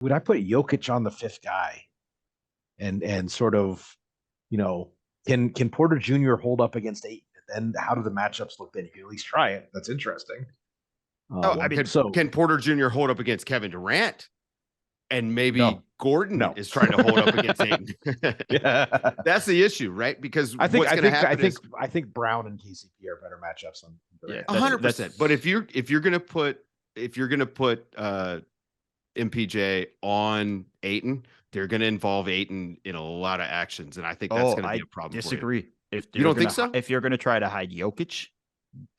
would I put Jokic on the fifth guy and sort of, you know, can Porter Jr. hold up against Ayton? And how do the matchups look then? You can at least try it. That's interesting. Oh, I mean, So can Porter Jr. hold up against Kevin Durant? And maybe no, Gordon no. is trying to hold up against Ayton. Yeah. That's the issue, right? Because I think what's I going to think I happen think is I think Brown and KCP are better matchups than Yeah, Durant. 100%. But if you're going to put MPJ on Ayton, they're going to involve Ayton in a lot of actions, and I think that's going to be I a problem for you. disagree. If You don't think so? if you're gonna try to hide Jokic,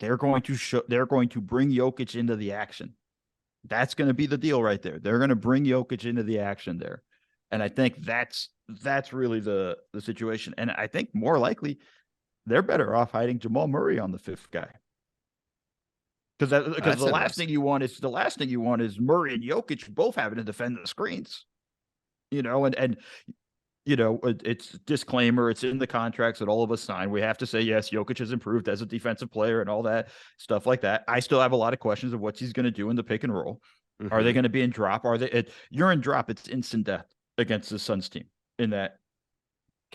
they're going to bring Jokic into the action. That's going to be the deal right there. They're going to bring Jokic into the action there. And I think that's really the situation. And I think more likely they're better off hiding Jamal Murray on the fifth guy. Because the last thing you want is Murray and Jokic both having to defend the screens. And it's disclaimer. It's in the contracts that all of us sign. We have to say, yes, Jokic has improved as a defensive player and all that stuff like that. I still have a lot of questions of what he's going to do in the pick and roll. Mm-hmm. Are they going to be in drop? You're in drop. It's instant death against the Suns team in that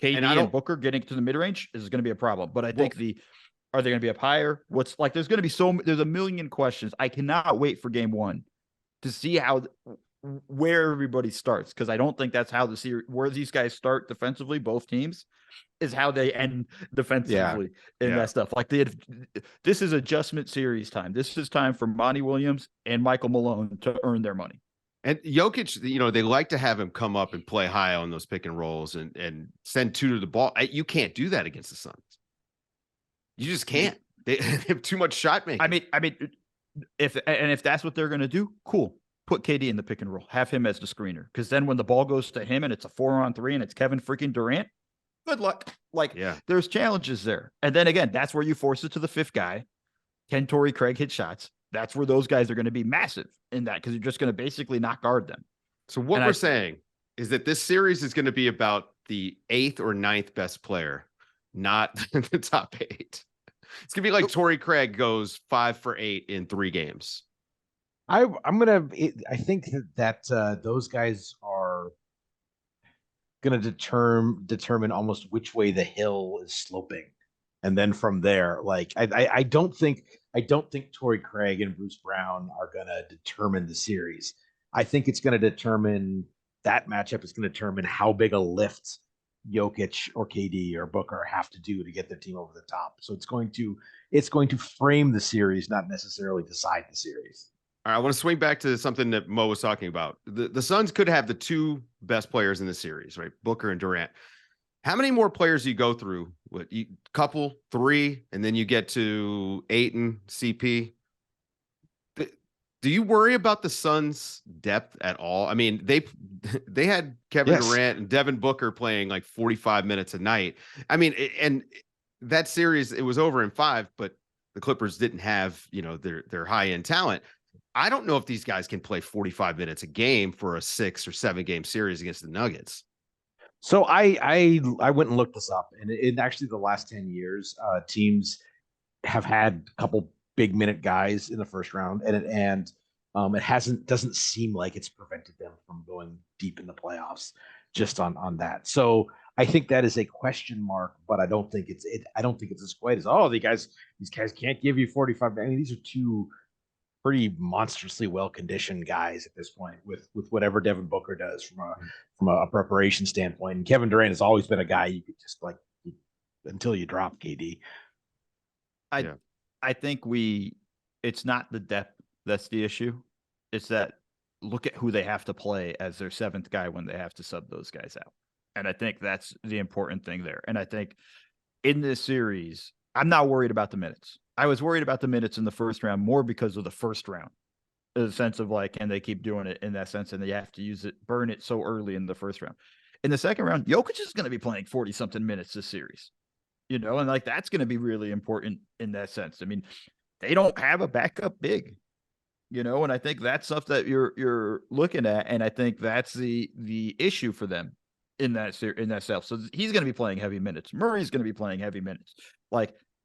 KD and Booker getting to the mid range is going to be a problem. But I think are they going to be up higher? There's going to be there's a million questions. I cannot wait for game one to see where everybody starts, because I don't think that's how the series, where these guys start defensively, both teams, is how they end defensively that stuff. Like this is adjustment series time. This is time for Monty Williams and Michael Malone to earn their money. And Jokic, they like to have him come up and play high on those pick and rolls and send two to the ball. You can't do that against the Suns. You just can't. They have too much shot making. I mean, if that's what they're going to do, cool. Put KD in the pick and roll. Have him as the screener. Because then when the ball goes to him and it's a 4-on-3 and it's Kevin freaking Durant, good luck. There's challenges there. And then again, that's where you force it to the fifth guy. Can Torrey Craig hit shots? That's where those guys are going to be massive in that, because you're just going to basically not guard them. So what we're saying is that this series is going to be about the 8th or 9th best player, not the top 8. It's going to be like Torrey Craig goes 5 for 8 in 3 games. I think that those guys are going to determine almost which way the hill is sloping, and then from there, I don't think Torrey Craig and Bruce Brown are going to determine the series. I think it's going to determine that matchup is going to determine how big a lift Jokic or KD or Booker have to do to get their team over the top. So it's going to frame the series, not necessarily decide the series. All right, I want to swing back to something that Mo was talking about. The Suns could have the 2 best players in the series, right? Booker and Durant. How many more players do you go through? Couple, 3, and then you get to Ayton, CP. Do you worry about the Suns' depth at all? I mean, they had Kevin Durant and Devin Booker playing like 45 minutes a night. I mean, and that series, it was over in 5, but the Clippers didn't have, their high-end talent. I don't know if these guys can play 45 minutes a game for a 6 or 7 game series against the Nuggets. So I went and looked this up, and in actually the last 10 years, teams have had a couple big minute guys in the first round, and it doesn't seem like it's prevented them from going deep in the playoffs just on that. So I think that is a question mark, but I don't think it's as quite as these guys can't give you 45. I mean, these are 2 pretty monstrously well-conditioned guys at this point with whatever Devin Booker does from a preparation standpoint. And Kevin Durant has always been a guy you could just until you drop KD. I think it's not the depth that's the issue. It's that look at who they have to play as their 7th guy when they have to sub those guys out. And I think that's the important thing there. And I think in this series, I'm not worried about the minutes. I was worried about the minutes in the first round more because of the first round, in the sense of and they keep doing it in that sense, and they have to burn it so early in the first round. In the second round, Jokic is going to be playing 40-something minutes this series, and that's going to be really important in that sense. I mean, they don't have a backup big, and I think that's stuff that you're looking at, and I think that's the issue for them in that self. So he's going to be playing heavy minutes. Murray's going to be playing heavy minutes.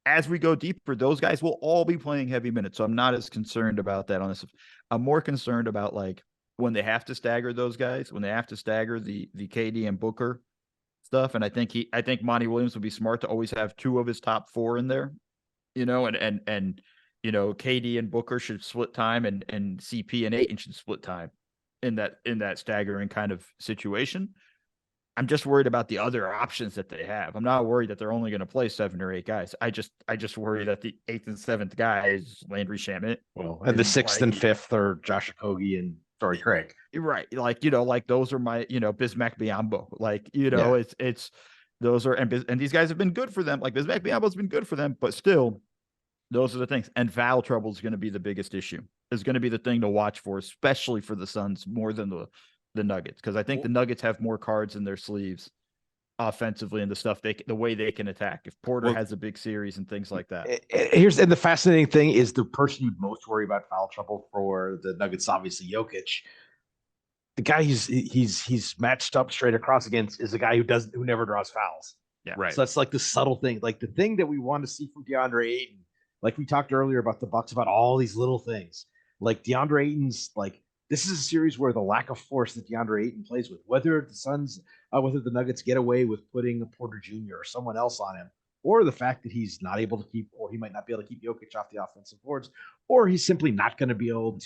As we go deeper, those guys will all be playing heavy minutes. So I'm not as concerned about that on this. I'm more concerned about when they have to stagger those guys, when they have to stagger the KD and Booker stuff. And I think Monty Williams would be smart to always have 2 of his top 4 in there, and KD and Booker should split time, and CP and Ayton should split time in that staggering kind of situation. I'm just worried about the other options that they have. I'm not worried that they're only going to play 7 or 8 guys. I just worry that the 8th and 7th guy is Landry Shamet. Well, and the 6th and 5th are Josh Okogie and Torrey Craig. Right. Like those are my, Bismack Biyombo. Like, it's those are, and these guys have been good for them. Like Bismack Biyombo's been good for them, but still, those are the things. And foul trouble is going to be the biggest issue. Is going to be the thing to watch for, especially for the Suns more than the Nuggets, because I think the Nuggets have more cards in their sleeves offensively and the way they can attack. If Porter has a big series and things like that. And the fascinating thing is the person you'd most worry about foul trouble for the Nuggets, obviously Jokic. The guy he's matched up straight across against is a guy who never draws fouls. Yeah, right. So that's like the subtle thing, like the thing that we want to see from Deandre Ayton. Like we talked earlier about the Bucks, about all these little things. Like DeAndre Ayton's, like this is a series where the lack of force that DeAndre Ayton plays with, whether the Nuggets get away with putting a Porter Jr. or someone else on him, or the fact that he's not able to keep, or he might not be able to keep Jokic off the offensive boards, or he's simply not going to be able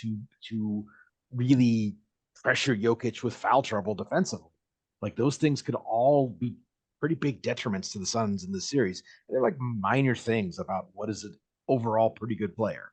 to really pressure Jokic with foul trouble defensively. Like those things could all be pretty big detriments to the Suns in this series. They're like minor things about what is an overall pretty good player.